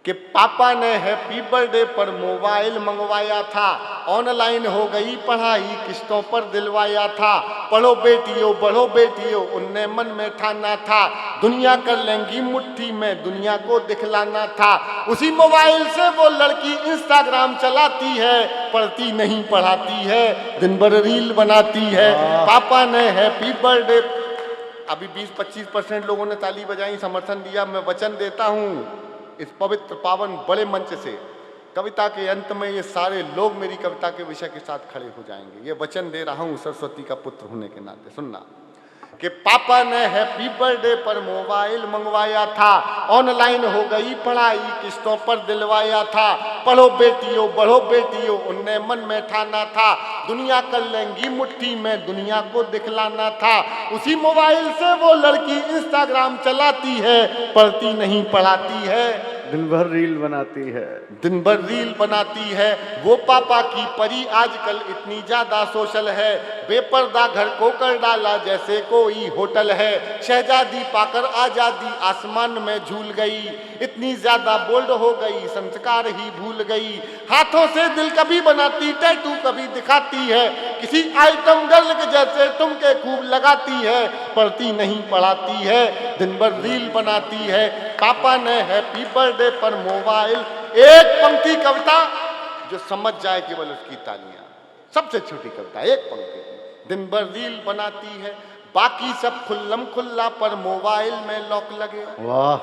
कि पापा ने हैप्पी बर्थडे पर मोबाइल मंगवाया था, ऑनलाइन हो गई पढ़ाई किस्तों पर दिलवाया था। पढ़ो बेटियों बढ़ो बेटियों उनने मन में ठाना था, दुनिया कर लेंगी मुट्ठी में दुनिया को दिखलाना था। उसी मोबाइल से वो लड़की इंस्टाग्राम चलाती है, पढ़ती नहीं पढ़ाती है, दिन भर रील बनाती है। पापा ने हैप्पी बर्थडे, अभी 20-25% लोगों ने ताली बजाई, समर्थन दिया। मैं वचन देता हूँ इस पवित्र पावन बड़े मंच से, कविता के अंत में ये सारे लोग मेरी कविता के विषय के साथ खड़े हो जाएंगे। ये वचन दे रहा हूं सरस्वती का पुत्र होने के नाते। सुनना कि पापा ने हैप्पी बर्थडे पर मोबाइल मंगवाया था, ऑनलाइन हो गई पढ़ाई किस्तों पर दिलवाया था। पढ़ो बेटियों बढ़ो बेटियों उनने मन में ठाना था, दुनिया कर लेंगी मुट्ठी में दुनिया को दिखलाना था। उसी मोबाइल से वो लड़की इंस्टाग्राम चलाती है, पढ़ती नहीं पढ़ाती है, दिन भर रील बनाती है, दिन भर रील बनाती है। वो पापा की परी आजकल इतनी ज्यादा सोशल है, बेपर्दा घर को कर डाला जैसे कोई होटल है। शहजादी पाकर आजादी आसमान में झूल गई, इतनी ज्यादा बोल्ड हो गई संस्कार ही भूल गई। हाथों से दिल कभी बनाती टैटू कभी दिखाती है, किसी आइटम गर्ल के जैसे तुमके खूब लगाती है, पढ़ती नहीं पढ़ाती है, दिन भर रील बनाती है। पापा ने हैप्पी बर्थडे पर मोबाइल, एक पंक्ति कविता जो समझ जाए केवल उसकी तालियां, सबसे छोटी कविता एक पंक्ति। दिन भर रील बनाती है, बाकी सब खुल्लम खुल्ला पर मोबाइल में लॉक लगे। वाह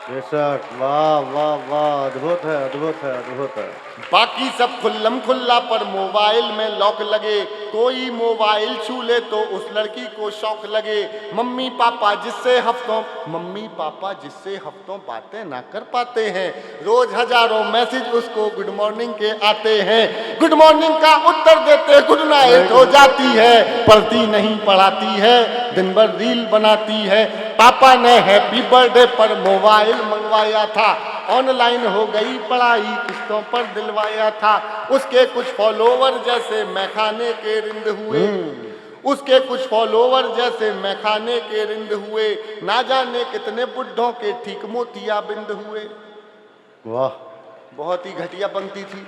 बेशक, वाह वाह वाह, अद्भुत है अद्भुत है अद्भुत है। बाकी सब खुल्लम खुल्ला पर मोबाइल में लॉक लगे, कोई मोबाइल छू ले तो उस लड़की को शौक लगे। मम्मी पापा जिससे हफ्तों बातें ना कर पाते हैं, रोज हजारों मैसेज उसको गुड मॉर्निंग के आते हैं। गुड मॉर्निंग का उत्तर देते गुड नाइट हो जाती है, पढ़ती नहीं पढ़ाती है, दिन भर रील बनाती है। पापा ने हैप्पी बर्थडे पर मोबाइल मंगवाया था, ऑनलाइन हो गई पढ़ाई किस्तों पर दिलवाया था। उसके कुछ फॉलोवर जैसे मैखाने के रिंद हुए, उसके कुछ फॉलोवर जैसे मैखाने के रिंद हुए, ना जाने कितने बुढ़ों के ठीक मोतिया बिंद हुए। वाह, बहुत ही घटिया पंक्ति थी।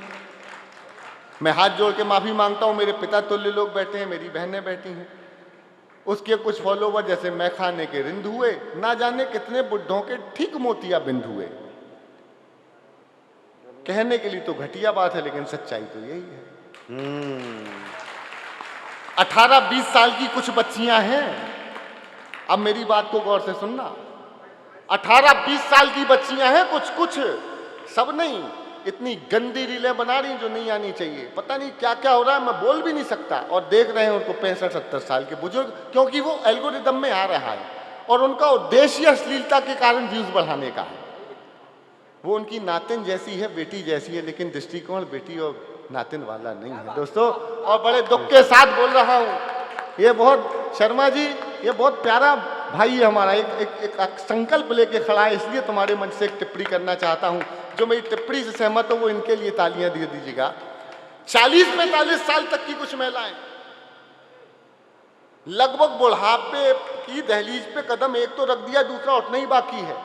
मैं हाथ जोड़ के माफी मांगता हूं, मेरे पिता तुल्य लोग बैठे हैं, मेरी बहनें बैठी हैं। उसके कुछ फॉलोवर जैसे मैखाने के रिंद हुए, ना जाने कितने बुढ़ों के ठीक मोतिया बिंद हुए। कहने के लिए तो घटिया बात है, लेकिन सच्चाई तो यही है। 18-20 साल की कुछ बच्चियां हैं, अब मेरी बात को गौर से सुनना। 18-20 साल की बच्चियां हैं, कुछ सब नहीं। इतनी गंदी रीलें बना रही जो नहीं आनी चाहिए, पता नहीं क्या क्या हो रहा है, मैं बोल भी नहीं सकता। और देख रहे हैं उनको 65-70 साल के बुजुर्ग, क्योंकि वो एल्गोरिदम में आ रहा है और उनका उद्देश्य अश्लीलता के कारण व्यूज बढ़ाने का है। वो उनकी नातिन जैसी है, बेटी जैसी है, लेकिन दृष्टिकोण बेटी और नातिन वाला नहीं है दोस्तों। और बड़े दुख के साथ बोल रहा हूँ, ये बहुत, शर्मा जी ये बहुत प्यारा भाई है हमारा, एक संकल्प लेके खड़ा है, इसलिए तुम्हारे मन से एक टिप्पणी करना चाहता हूँ। जो मेरी टिप्पणी से सहमत हो वो इनके लिए तालियां दे दीजिएगा। 40-45 साल तक की कुछ महिलाएं लगभग बुढ़ापे की दहलीज पे कदम एक तो रख दिया, दूसरा उठना ही बाकी है,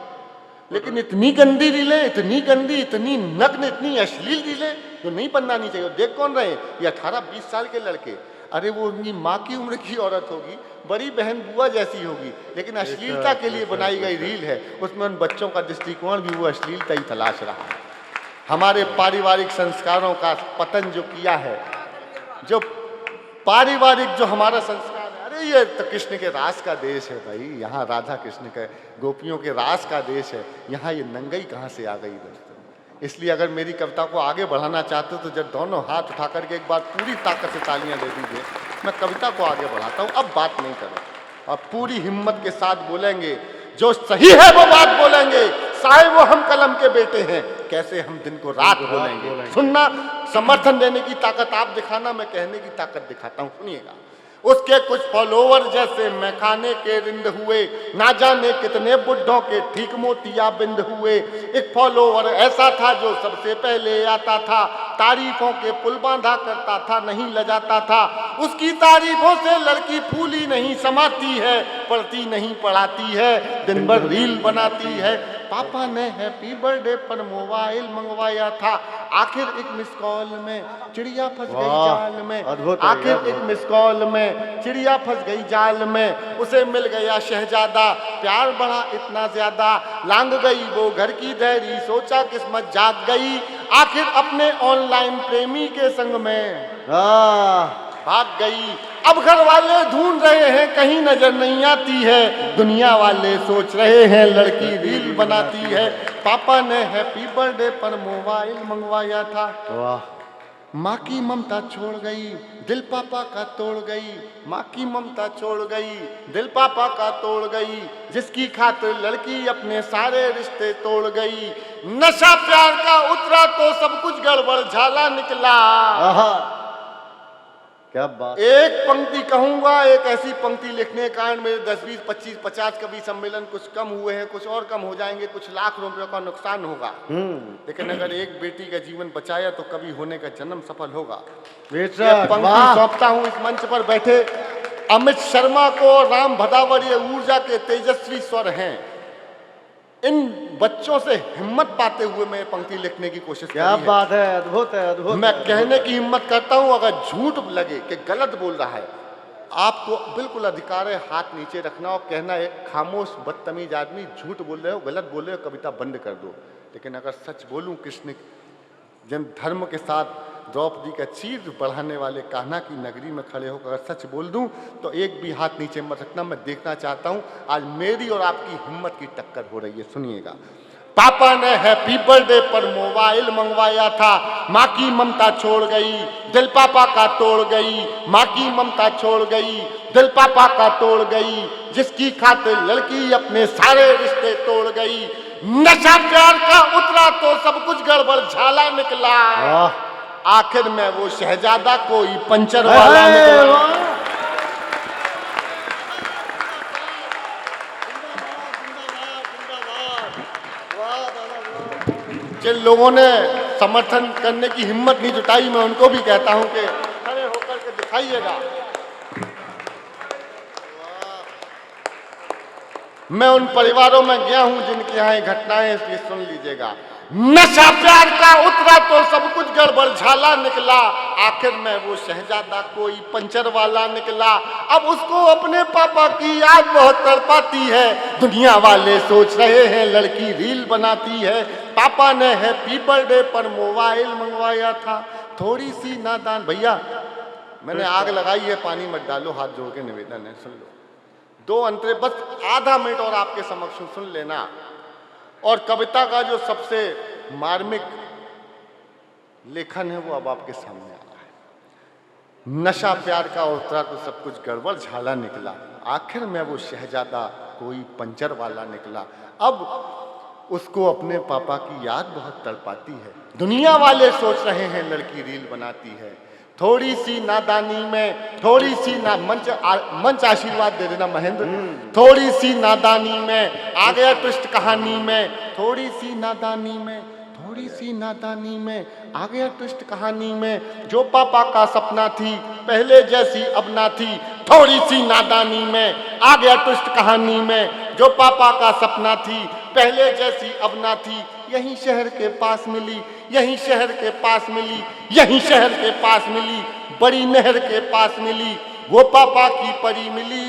लेकिन इतनी गंदी रीलें, इतनी गंदी, इतनी नग्न, इतनी अश्लील रीलें जो नहीं बनना नहीं चाहिए। देख कौन रहे? ये 18-20 साल के लड़के। अरे वो उनकी माँ की उम्र की औरत होगी, बड़ी बहन बुआ जैसी होगी, लेकिन अश्लीलता के लिए बनाई गई रील है, उसमें उन बच्चों का दृष्टिकोण भी वो अश्लीलता ही तलाश रहा है। हमारे पारिवारिक संस्कारों का पतन जो किया है, जो पारिवारिक जो हमारा संस्कार है, अरे ये तो कृष्ण के रास का देश है भाई, यहाँ राधा कृष्ण के गोपियों के रास का देश है, यहाँ ये नंगाई कहाँ से आ गई दोस्तों। इसलिए अगर मेरी कविता को आगे बढ़ाना चाहते हो तो जब दोनों हाथ उठा करके एक बार पूरी ताकत से तालियां दे दीजिए, मैं कविता को आगे बढ़ाता हूँ। अब बात नहीं करो और पूरी हिम्मत के साथ बोलेंगे, जो सही है वो बात बोलेंगे, साए वो हम कलम के बेटे हैं, कैसे हम दिन को रात बोलेंगे। सुनना, समर्थन देने की ताकत आप दिखाना, मैं कहने की ताकत दिखाता हूँ, सुनिएगा। उसके कुछ फॉलोवर जैसे मैखाने के रिंद हुए, ना जाने कितने बुढ़ों के ठीक मोतिया बिंद हुए। एक फॉलोवर ऐसा था जो सबसे पहले आता था, तारीफों के पुल बांधा करता था, नहीं लजाता था। उसकी तारीफों से लड़की फूली नहीं समाती है, पढ़ती नहीं पढ़ाती है, दिन भर रील बनाती है। पापा ने हैप्पी बर्थडे पर मोबाइल मंगवाया था, आखिर एक मिस कॉल में चिड़िया फंस गई जाल में। अद्भुत है, आखिर एक मिस कॉल में चिड़िया फंस गई जाल में। उसे मिल गया शहजादा, प्यार बढ़ा इतना ज्यादा, लांग गई वो घर की देरी, सोचा किस्मत जाग गई, आखिर अपने ऑनलाइन प्रेमी के संग में भाग गई। अब घर वाले ढूंढ रहे हैं, कहीं नजर नहीं आती है, दुनिया वाले सोच रहे हैं लड़की रील बनाती है। पापा ने हैप्पी बर्थडे पर मोबाइल मंगवाया था, वाह, माँ की ममता छोड़ गई, दिल पापा का तोड़ गई। माँ की ममता छोड़ गई, दिल पापा का तोड़ गई, जिसकी खातिर लड़की अपने सारे रिश्ते तोड़ गई। नशा प्यार का उतरा तो सब कुछ गड़बड़ झाला निकला। आहा, क्या बात। एक पंक्ति कहूंगा, एक ऐसी पंक्ति लिखने के कारण मेरे 10, 20, 25, 50 कवि सम्मेलन कुछ कम हुए हैं, कुछ और कम हो जाएंगे, कुछ लाख रुपयों का नुकसान होगा। लेकिन अगर एक बेटी का जीवन बचाया तो कवि होने का जन्म सफल होगा। ये पंक्ति सौंपता हूं इस मंच पर बैठे अमित शर्मा को और राम भदावर, ये ऊर्जा के तेजस्वी स्वर हैं। इन बच्चों से हिम्मत पाते हुए मैं पंक्ति लिखने की कोशिश क्या बात है, अद्भुत है, अद्भुत। मैं कहने की हिम्मत करता हूं, अगर झूठ लगे कि गलत बोल रहा है, आपको बिल्कुल अधिकार है हाथ नीचे रखना और कहना है खामोश बदतमीज आदमी, झूठ बोल रहे हो, गलत बोल रहे हो, कविता बंद कर दो। लेकिन अगर सच बोलूं, कृष्ण जन धर्म के साथ द्रौपदी का चीर बढ़ाने वाले कान्हा की नगरी में खड़े होकर अगर सच बोल दूं तो एक भी हाथ नीचे मत रखना। मैं देखना चाहता हूं आज मेरी और आपकी हिम्मत की टक्कर हो रही है। सुनिएगा। पापा ने हैप्पी बर्थडे पर मोबाइल मंगवाया था, माँ की ममता छोड़ गई, दिल पापा का तोड़ गई। माँ की ममता छोड़ गई, दिल पापा का तोड़ गई, जिसकी खातिर लड़की अपने सारे रिश्ते तोड़ गई। नशा प्यार का उतरा तो सब कुछ गड़बड़ झाला निकला, आखिर में वो शहजादा कोई पंचर वाला निकला। जिन लोगों ने समर्थन करने की हिम्मत नहीं जुटाई, मैं उनको भी कहता हूं कि खड़े होकर के दिखाइएगा। मैं उन परिवारों में गया हूं जिनके यहाँ ये घटनाएं, इसलिए सुन लीजिएगा। नशा प्यार का उतरा तो सब कुछ गड़बड़ झाला निकला, आखिर में वो शहजादा कोई पंचर वाला निकला। अब उसको अपने पापा की याद बहुत तड़पाती है, दुनिया वाले सोच रहे हैं लड़की रील बनाती है। पापा ने हैप्पी बर्थडे पर मोबाइल मंगवाया था, थोड़ी सी नादान। भैया मैंने आग लगाई है, पानी मत डालो, हाथ जोड़ के निवेदन है, सुन लो। 2 अंतरे, बस आधा मिनट और आपके समक्ष सुन लेना। और कविता का जो सबसे मार्मिक लेखन है वो अब आपके सामने आ रहा है। नशा प्यार का उतरा तो सब कुछ गड़बड़ झाला निकला, आखिर में वो शहजादा कोई पंचर वाला निकला। अब उसको अपने पापा की याद बहुत तड़पाती है, दुनिया वाले सोच रहे हैं लड़की रील बनाती है। थोड़ी सी नादानी में, थोड़ी सी मंच आशीर्वाद दे देना महेंद्र। थोड़ी सी नादानी में आ गया ट्विस्ट कहानी में, थोड़ी सी नादानी में, थोड़ी सी नादानी में आ गया ट्विस्ट कहानी में। जो पापा का सपना थी पहले जैसी अब ना थी, थोड़ी सी नादानी में आ गया ट्विस्ट कहानी में। जो पापा का सपना थी पहले जैसी अब ना थी, यहीं शहर के पास मिली, यहीं शहर के पास मिली, यहीं शहर के पास मिली, बड़ी नहर के पास मिली। वो पापा की परी मिली,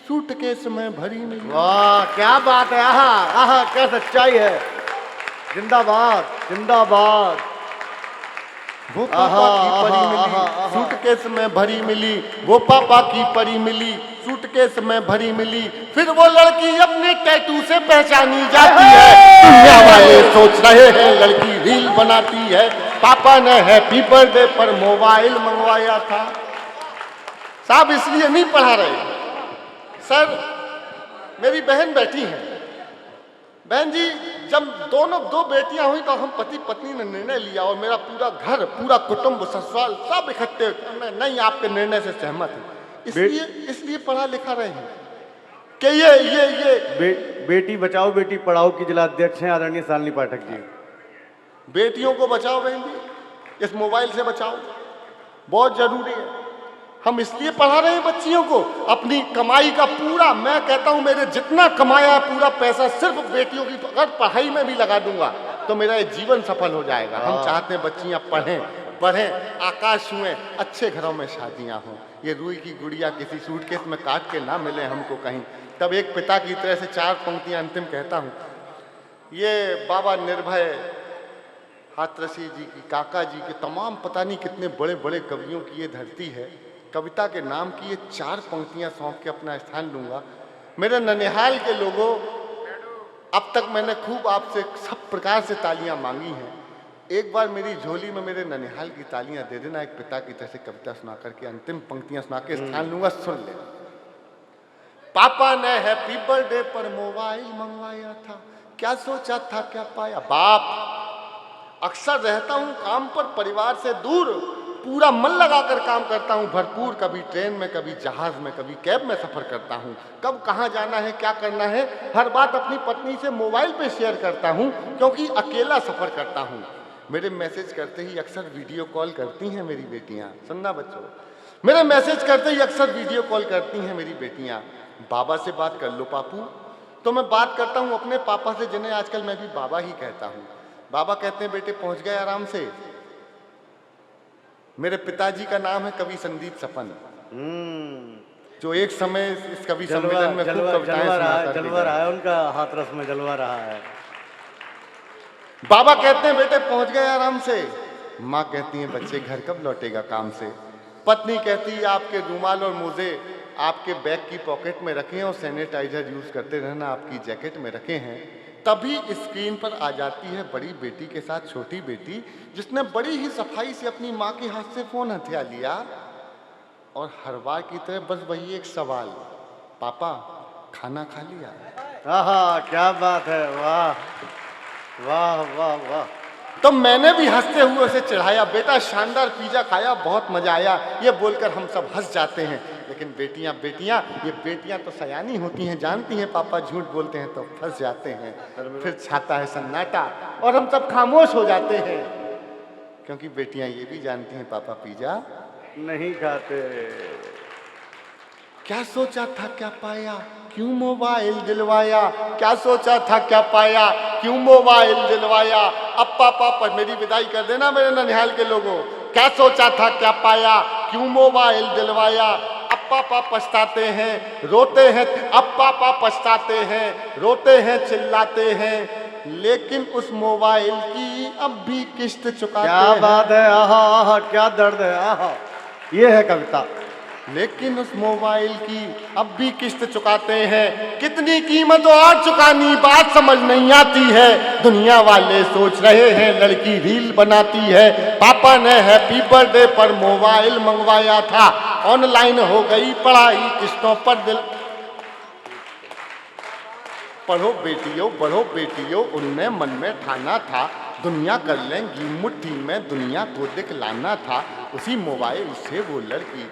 सूटकेस में भरी मिली। वाह क्या बात है, आहा आहा क्या सच्चाई है। जिंदाबाद जिंदाबाद। वो पापा की परी मिली, सूटकेस में भरी मिली। वो पापा की परी मिली, सूटकेस में भरी मिली। फिर वो लड़की अपने टैटू से पहचानी जाती है, दुनिया वाले सोच रहे हैं लड़की रील बनाती है। पापा ने हैप्पी बर्थडे पर मोबाइल मंगवाया था। साहब इसलिए नहीं पढ़ा रहे सर, मेरी बहन बैठी है। बहन जी, जब दो बेटियां हुई तो हम पति पत्नी ने निर्णय लिया और मेरा पूरा घर, पूरा कुटुंब, ससुराल सब इकट्ठे, नहीं आपके निर्णय से सहमत है, इसलिए पढ़ा लिखा रहे हैं कि ये बेटी बचाओ बेटी पढ़ाओ की जिला अध्यक्ष हैं आदरणीय शालिनी पाठक जी। बेटियों को बचाओ बहन जी, इस मोबाइल से बचाओ, बहुत जरूरी है। हम इसलिए पढ़ा रहे हैं बच्चियों को, अपनी कमाई का पूरा, मैं कहता हूं मेरे जितना कमाया है पूरा पैसा सिर्फ बेटियों की अगर पढ़ाई में भी लगा दूंगा तो मेरा ये जीवन सफल हो जाएगा। हम चाहते हैं बच्चियां पढ़ें, बढ़ें, आकाश छुएं, अच्छे घरों में शादियां हों। ये रुई की गुड़िया किसी सूटकेस में काट के ना मिले हमको कहीं। तब एक पिता की तरह से 4 पंक्तियां अंतिम कहता हूं। ये बाबा निर्भय, हाथरसी जी की, काका जी के, तमाम पता नहीं कितने बड़े बड़े कवियों की ये धरती है। कविता के नाम की ये 4 पंक्तियां सौंप के अपना स्थान लूंगा। मेरे ननिहाल के लोगों, अब तक मैंने खूब आपसे सब प्रकार से तालियां मांगी हैं। एक बार मेरी झोली में मेरे ननिहाल की तालियां दे देना, एक पिता की तरह से कविता सुना करके अंतिम पंक्तियां सुना के स्थान लूंगा, सुन ले। पापा ने हैप्पी बर्थडे पर मोबाइल मंगवाया था, क्या सोचा था क्या पाया। बाप, अक्सर रहता हूं काम पर परिवार से दूर, पूरा मन लगाकर काम करता हूं भरपूर, कभी ट्रेन में, कभी जहाज में, कभी कैब में सफर करता हूं। कब कहां जाना है, क्या करना है, हर बात अपनी पत्नी से मोबाइल पे शेयर करता हूं, क्योंकि अकेला सफर करता हूं। मेरे मैसेज करते ही अक्सर वीडियो कॉल करती हैं मेरी बेटियां। सुनना बच्चों, मेरे मैसेज करते ही अक्सर वीडियो कॉल करती हैं मेरी बेटियां। बाबा से बात कर लो पापू। तो मैं बात करता हूं अपने पापा से, जिन्हें आजकल मैं भी बाबा ही कहता हूं। बाबा कहते हैं बेटे पहुंच गए आराम से। मेरे पिताजी का नाम है कवि संदीप सपन, जो एक समय इस कवि सम्मेलन में खूब कविताएं सुना करते जलवा रहा है, उनका हाथरस में जलवा रहा है। बाबा कहते हैं बेटे पहुंच गए आराम से। माँ कहती है बच्चे घर कब लौटेगा काम से। पत्नी कहती है आपके रुमाल और मोजे आपके बैग की पॉकेट में रखे हैं और सैनिटाइजर यूज करते रहना आपकी जैकेट में रखे हैं। तभी स्क्रीन पर आ जाती है बड़ी बेटी के साथ छोटी बेटी, जिसने बड़ी ही सफाई से अपनी माँ के हाथ से फोन हथिया लिया और हर बार की तरह बस वही एक सवाल, पापा खाना खा लिया। आहा, क्या बात है, वाह वाह वाह वाह। तो मैंने भी हंसते हुए उसे चढ़ाया, बेटा शानदार पिज्जा खाया, बहुत मजा आया। ये बोलकर हम सब हंस जाते हैं। लेकिन बेटियां ये बेटियां तो सयानी होती हैं, जानती हैं पापा झूठ बोलते हैं तो फंस जाते हैं। फिर छाता है सन्नाटा और हम सब खामोश हो जाते हैं, क्योंकि बेटियां ये भी जानती हैं पापा पिज्जा नहीं खाते। क्या सोचा था क्या पाया, क्यों मोबाइल दिलवाया। क्या सोचा था क्या पाया, क्यों मोबाइल दिलवाया। अब पापा पर मेरी विदाई कर देना मेरे ननिहाल के लोगों। क्या सोचा था क्या पाया, क्यों मोबाइल दिलवाया। अब पापा पछताते हैं, रोते हैं, अब पापा पछताते हैं, रोते हैं, चिल्लाते हैं, लेकिन उस मोबाइल की अब भी किस्त चुकाते हैं। क्या बात है, आहा आहा, क्या दर्द है, आहा। ये है कविता। लेकिन उस मोबाइल की अब भी किस्त चुकाते हैं। कितनी कीमत और चुकानी बात समझ नहीं आती है। दुनिया वाले सोच रहे हैं लड़की रील बनाती है। पापा ने हैप्पी बर्थडे पर मोबाइल मंगवाया था, ऑनलाइन हो गई पढ़ाई किस्तों पर दिल। पढ़ो बेटियों, बढ़ो बेटियों, उनने मन में ठाना था, दुनिया कर लेंगी मुट्ठी में, दुनिया को दिखलाना था। उसी मोबाइल से वो लड़की